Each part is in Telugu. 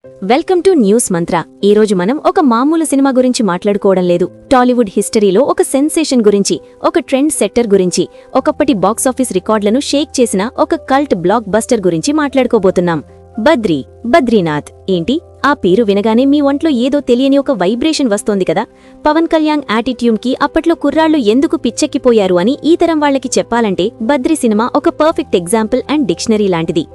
వెల్కమ్ టు న్యూస్ మంత్ర. ఈ రోజు మనం ఒక మామూలు సినిమా గురించి మాట్లాడుకోవడం లేదు. టాలీవుడ్ హిస్టరీలో ఒక సెన్సేషన్ గురించి, ఒక ట్రెండ్ సెట్టర్ గురించి, ఒకప్పటి బాక్సాఫీస్ రికార్డులను షేక్ చేసిన ఒక కల్ట్ బ్లాక్ బస్టర్ గురించి మాట్లాడుకోబోతున్నాం. బద్రీనాథ్. ఏంటి ఆ పేరు వినగానే మీ ఒంట్లో ఏదో తెలియని ఒక వైబ్రేషన్ వస్తోంది కదా? పవన్ కళ్యాణ్ యాటిట్యూడ్కి అప్పట్లో కుర్రాళ్లు ఎందుకు పిచ్చెక్కిపోయారు అని ఈ తరం వాళ్లకి చెప్పాలంటే బద్రీ సినిమా ఒక పర్ఫెక్ట్ ఎగ్జాంపుల్ అండ్ డిక్షనరీ లాంటిది.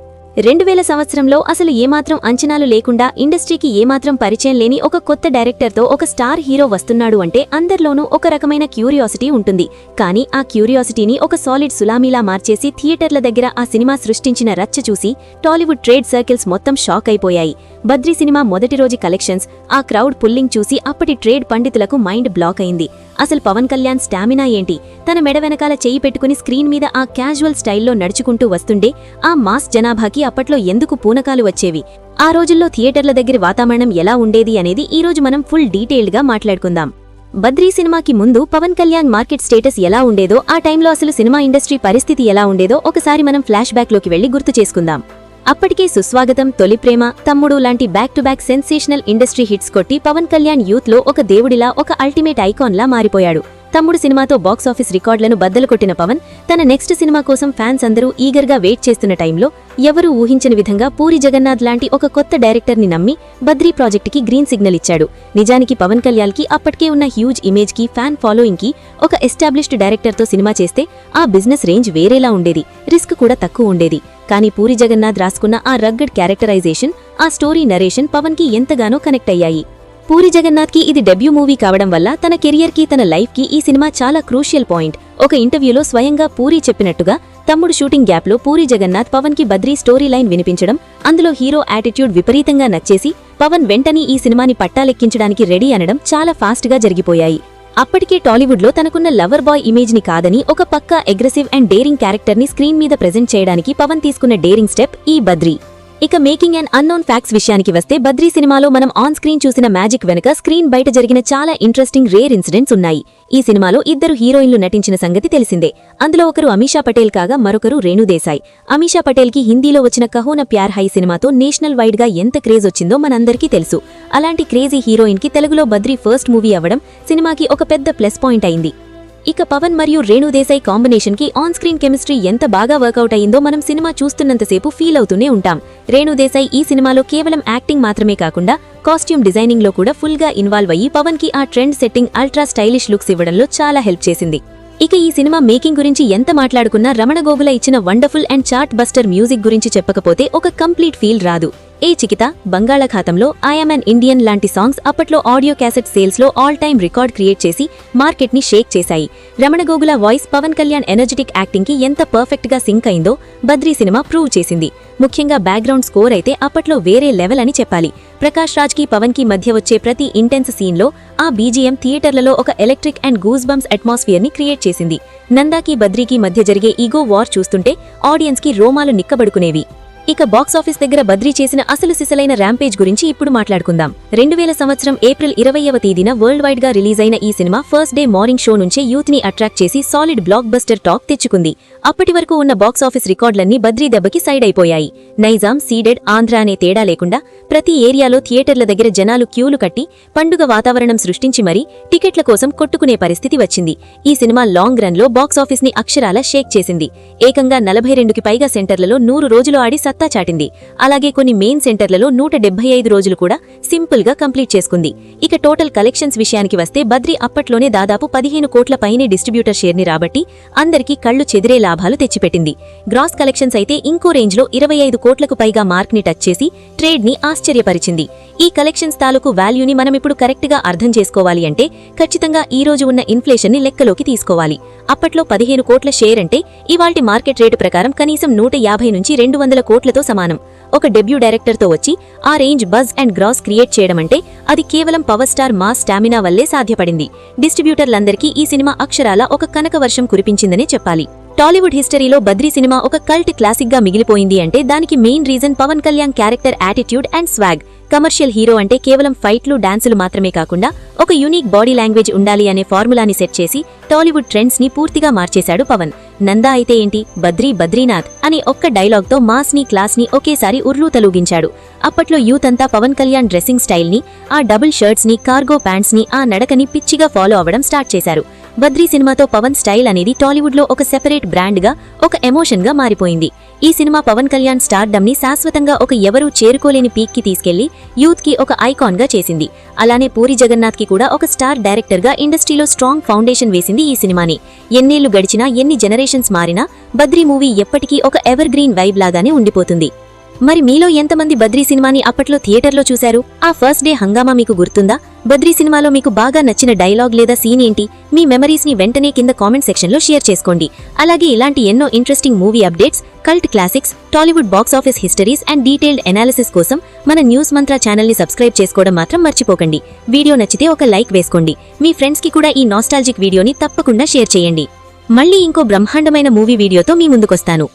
2000 సంవత్సరంలో అసలు ఏమాత్రం అంచనాలు లేకుండా, ఇండస్ట్రీకి ఏమాత్రం పరిచయం లేని ఒక కొత్త డైరెక్టర్తో ఒక స్టార్ హీరో వస్తున్నాడు అంటే అందరిలోనూ ఒక రకమైన క్యూరియాసిటీ ఉంటుంది. కానీ ఆ క్యూరియాసిటీని ఒక సాలిడ్ సులామీలా మార్చేసి థియేటర్ల దగ్గర ఆ సినిమా సృష్టించిన రచ్చ చూసి టాలీవుడ్ ట్రేడ్ సర్కిల్స్ మొత్తం షాక్ అయిపోయాయి. బద్రీ సినిమా మొదటి రోజు కలెక్షన్స్, ఆ క్రౌడ్ పుల్లింగ్ చూసి అప్పటి ట్రేడ్ పండితులకు మైండ్ బ్లాక్ అయింది. అసలు పవన్ కళ్యాణ్ స్టామినా ఏంటి? తన మెడ వెనకాల చెయ్యి పెట్టుకుని స్క్రీన్ మీద ఆ క్యాజువల్ స్టైల్లో నడుచుకుంటూ వస్తుండే ఆ మాస్ జనాభాకి అప్పట్లో ఎందుకు పూనకాలు వచ్చేవి? ఆ రోజుల్లో థియేటర్ల దగ్గర వాతావరణం ఎలా ఉండేది అనేది ఈ రోజు మనం ఫుల్ డీటెయిల్డ్గా మాట్లాడుకుందాం. బద్రీ సినిమాకి ముందు పవన్ కళ్యాణ్ మార్కెట్ స్టేటస్ ఎలా ఉండేదో, ఆ టైంలో అసలు సినిమా ఇండస్ట్రీ పరిస్థితి ఎలా ఉండేదో ఒకసారి మనం ఫ్లాష్ బ్యాక్లోకి వెళ్లి గుర్తు చేసుకుందాం. అప్పటికే సుస్వాగతం, తొలి ప్రేమ, తమ్ముడు లాంటి back to back sensational industry hits కొట్టి పవన్ కళ్యాణ్ యూత్లో ఒక దేవుడిలా, ఒక అల్టిమేట్ ఐకాన్లా మారిపోయాడు. తమ్ముడు సినిమాతో బాక్సాఫీస్ రికార్డులను బద్దలు కొట్టిన పవన్ తన నెక్స్ట్ సినిమా కోసం ఫ్యాన్స్ అందరూ ఈగర్గా వెయిట్ చేస్తున్న టైంలో ఎవరూ ఊహించని విధంగా పూరి జగన్నాథ్ లాంటి ఒక కొత్త డైరెక్టర్ని నమ్మి బద్రీ ప్రాజెక్టుకి గ్రీన్ సిగ్నల్ ఇచ్చాడు. నిజానికి పవన్ కళ్యాణ్కి అప్పటికే ఉన్న హ్యూజ్ ఇమేజ్కి, ఫ్యాన్ ఫాలోయింగ్కి ఒక ఎస్టాబ్లిష్డ్ డైరెక్టర్తో సినిమా చేస్తే ఆ బిజినెస్ రేంజ్ వేరేలా ఉండేది, రిస్క్ కూడా తక్కువ ఉండేది. కానీ పూరి జగన్నాథ్ రాసుకున్న ఆ రగ్గడ్ క్యారెక్టరైజేషన్, ఆ స్టోరీ నరేషన్ పవన్కి ఎంతగానో కనెక్ట్ అయ్యాయి. పూరి జగన్నాథ్కి ఇది డెబ్యూ మూవీ కావడం వల్ల తన కెరియర్కి, తన లైఫ్కి ఈ సినిమా చాలా క్రూషియల్ పాయింట్. ఒక ఇంటర్వ్యూలో స్వయంగా పూరి చెప్పినట్టుగా, తమ్ముడు షూటింగ్ గ్యాప్లో పూరి జగన్నాథ్ పవన్కి బద్రీ స్టోరీ లైన్ వినిపించడం, అందులో హీరో యాటిట్యూడ్ విపరీతంగా నచ్చేసి పవన్ వెంటనే ఈ సినిమాని పట్టాలెక్కించడానికి రెడీ అనడం చాలా ఫాస్ట్గా జరిగిపోయాయి. అప్పటికే టాలీవుడ్లో తనకున్న లవర్ బాయ్ ఇమేజ్ని కాదని ఒక పక్కా అగ్రెసివ్ అండ్ డేరింగ్ క్యారెక్టర్ని స్క్రీన్ మీద ప్రెజెంట్ చేయడానికి పవన్ తీసుకున్న డేరింగ్ స్టెప్ ఈ బద్రీ. ఇక మేకింగ్ అండ్ అన్నోన్ ఫ్యాక్ట్స్ విషయానికి వస్తే, బద్రీ సినిమాలో మనం ఆన్ స్క్రీన్ చూసిన మ్యాజిక్ వెనుక స్క్రీన్ బయట జరిగిన చాలా ఇంట్రెస్టింగ్ రేర్ ఇన్సిడెంట్స్ ఉన్నాయి. ఈ సినిమాలో 2 హీరోయిన్లు నటించిన సంగతి తెలిసిందే. అందులో ఒకరు అమీషా పటేల్ కాగా మరొకరు రేణు దేశాయ్. అమీషా పటేల్కి హిందీలో వచ్చిన కహో నా ప్యార్ హై సినిమాతో నేషనల్ వైడ్ గా ఎంత క్రేజ్ వచ్చిందో మనందరికీ తెలుసు. అలాంటి క్రేజీ హీరోయిన్కి తెలుగులో బద్రీ ఫస్ట్ మూవీ అవ్వడం సినిమాకి ఒక పెద్ద ప్లస్ పాయింట్ అయింది. ఇక పవన్ మరియు రేణు దేశాయ్ కాంబినేషన్ కి ఆన్ స్క్రీన్ కెమిస్ట్రీ ఎంత బాగా వర్కౌట్ అయిందో మనం సినిమా చూస్తున్నంతసేపు ఫీల్ అవుతూనే ఉంటాం. రేణు దేశాయ్ ఈ సినిమాలో కేవలం యాక్టింగ్ మాత్రమే కాకుండా కాస్ట్యూమ్ డిజైనింగ్ లో కూడా ఫుల్ గా ఇన్వాల్వ్ అయ్యి పవన్ కి ఆ trend setting, ultra stylish looks ఇవ్వడంలో చాలా హెల్ప్ చేసింది. ఇక ఈ సినిమా మేకింగ్ గురించి ఎంత మాట్లాడుకున్నా రమణ గోగుల ఇచ్చిన wonderful and chartbuster music గురించి చెప్పకపోతే ఒక కంప్లీట్ ఫీల్ రాదు. ఏ చికిత, బంగాళాఖాతంలో, ఐఎమ్ అన్ ఇండియన్ లాంటి సాంగ్స్ అప్పట్లో ఆడియో క్యాసెట్ సేల్స్ లో ఆల్ టైమ్ రికార్డ్ క్రియేట్ చేసి మార్కెట్ ని షేక్ చేశాయి. Ramana Gogula voice, Pawan Kalyan energetic acting కి ఎంత పర్ఫెక్ట్ గా సింక్ అయిందో బద్రీ సినిమా ప్రూవ్ చేసింది. ముఖ్యంగా బ్యాక్గ్రౌండ్ స్కోర్ అయితే అప్పట్లో వేరే లెవెల్ అని చెప్పాలి. ప్రకాష్ రాజ్ కి పవన్ కి మధ్య వచ్చే ప్రతి ఇంటెన్స్ సీన్ లో ఆ బీజిఎం థియేటర్లలో ఒక electric and goose bumps atmosphere ని క్రియేట్ చేసింది. నందాకి బద్రీకి మధ్య జరిగే ఈగో వార్ చూస్తుంటే ఆడియన్స్ కి రోమాలు నిక్కబడుకునేవి. ఇక బాక్సాఫీస్ దగ్గర బద్రీ చేసిన అసలు సిసలైన ర్యాంపేజ్ గురించి ఇప్పుడు మాట్లాడుకుందాం. 2000 సంవత్సరం ఏప్రిల్ 20వ తేదీన వరల్డ్ వైడ్ గా రిలీజ్ అయిన ఈ cinema first day morning show నుంచే యూత్ ని అట్రాక్ట్ చేసి సాలిడ్ బ్లాక్ బస్టర్ టాక్ తెచ్చుకుంది. అప్పటి వరకు ఉన్న బాక్సాఫీస్ రికార్డులన్నీ బద్రీ దెబ్బకి సైడ్ అయిపోయాయి. నైజాం, సీడెడ్, ఆంధ్ర అనే తేడా లేకుండా ప్రతి ఏరియాలో థియేటర్ల దగ్గర జనాలు క్యూలు కట్టి పండుగ వాతావరణం సృష్టించి మరీ టికెట్ల కోసం కొట్టుకునే పరిస్థితి వచ్చింది. ఈ సినిమా లాంగ్ రన్ లో బాక్సాఫీస్ ని అక్షరాల షేక్ చేసింది. ఏకంగా 42కి పైగా సెంటర్లలో 100 రోజులు ఆడి సత్తా చాటింది. అలాగే కొన్ని మెయిన్ సెంటర్లలో 175 రోజులు కూడా సింపుల్ గా కంప్లీట్ చేసుకుంది. ఇక టోటల్ కలెక్షన్స్ విషయానికి వస్తే బద్రీ అప్పట్లోనే దాదాపు 15 కోట్ల పైనే డిస్ట్రిబ్యూటర్ షేర్ ని రాబట్టి అందరికీ కళ్లు చెదిరే లాభాలు తెచ్చిపెట్టింది. గ్రాస్ కలెక్షన్స్ అయితే ఇంకో రేంజ్ లో 25 కోట్లకు పైగా మార్క్ ని టచ్ చేసి ట్రేడ్ ని ఆశ్చర్యపరిచింది. ఈ కలెక్షన్స్ తాలూకు వాల్యూని మనం ఇప్పుడు కరెక్ట్ గా అర్థం చేసుకోవాలి అంటే ఖచ్చితంగా ఈ రోజు ఉన్న ఇన్ఫ్లేషన్ ని లెక్కలోకి తీసుకోవాలి. అప్పట్లో 15 కోట్ల షేర్ అంటే ఇవాల్టి మార్కెట్ రేటు ప్రకారం కనీసం 150 నుంచి 200 కోట్లతో సమానం. ఒక డెబ్యూ డైరెక్టర్తో వచ్చి ఆ range buzz and gross create చేయడం అంటే అది కేవలం పవర్ స్టార్ మాస్ స్టామినా వల్లే సాధ్యపడింది. డిస్ట్రిబ్యూటర్లందరికీ ఈ సినిమా అక్షరాల ఒక కనక వర్షం కురిపించిందనే చెప్పాలి. టాలీవుడ్ హిస్టరీలో బద్రీ సినిమా ఒక కల్ట్ క్లాసిక్ గా మిగిలిపోయింది అంటే దానికి main reason Pawan Kalyan character attitude and swag. Commercial hero అంటే కేవలం ఫైట్లు డాన్సులు మాత్రమే కాకుండా ఒక యూనిక్ బాడీ లాంగ్వేజ్ ఉండాలి అనే ఫార్ములాని సెట్ చేసి టాలీవుడ్ ట్రెండ్స్ ని పూర్తిగా మార్చేశాడు పవన్. నందా అయితే ఏంటి, బద్రీ బద్రీనాథ్ అని ఒక్క డైలాగ్ తో మాస్ ని క్లాస్ ని ఒకేసారి ఉర్రూ తలూగించాడు. అప్పట్లో యూత్ అంతా పవన్ కళ్యాణ్ డ్రెస్సింగ్ స్టైల్ ని, ఆ డబుల్ షర్ట్స్ ని, కార్గో ప్యాంట్స్ ని, ఆ నడకని పిచ్చిగా ఫాలో అవ్వడం స్టార్ట్ చేశారు. బద్రీ సినిమాతో పవన్ స్టైల్ అనేది టాలీవుడ్ లో ఒక సెపరేట్ బ్రాండ్ గా, ఒక ఎమోషన్ గా మారిపోయింది. ఈ సినిమా పవన్ కళ్యాణ్ స్టార్డమ్ ని శాశ్వతంగా ఒక ఎవరూ చేరుకోలేని పీక్ కి తీసుకెళ్లి యూత్ కి ఒక ఐకాన్ గా చేసింది. అలానే పూరి జగన్నాథ్ కి కూడా ఒక స్టార్ డైరెక్టర్ గా ఇండస్ట్రీలో స్ట్రాంగ్ ఫౌండేషన్ వేసింది ఈ సినిమాని. ఎన్నేళ్లు గడిచినా, ఎన్ని జనరేషన్స్ మారినా బద్రీ మూవీ ఎప్పటికీ ఒక ఎవర్ గ్రీన్ వైబ్ లాగానే ఉండిపోతుంది. మరి మీలో ఎంతమంది బద్రీ సినిమాని అప్పట్లో థియేటర్లో చూశారు? ఆ ఫస్ట్ డే హంగామా మీకు గుర్తుందా? బద్రీ సినిమాలో మీకు బాగా నచ్చిన డైలాగ్ లేదా సీన్ ఏంటి? మీ మెమరీస్ ని వెంటనే కింద కామెంట్ సెక్షన్ లో షేర్ చేసుకోండి. అలాగే ఇలాంటి ఎన్నో interesting movie updates, cult classics, Tollywood box office histories and detailed analysis కోసం మన న్యూస్ మంత్ర ఛానల్ ని సబ్స్క్రైబ్ చేసుకోవడం మాత్రం మర్చిపోకండి. వీడియో నచ్చితే ఒక లైక్ వేసుకోండి. మీ ఫ్రెండ్స్ కి కూడా ఈ నాస్టాల్జిక్ వీడియోని తప్పకుండా షేర్ చేయండి. మళ్ళీ ఇంకో బ్రహ్మాండమైన మూవీ వీడియోతో మీ ముందుకొస్తాను.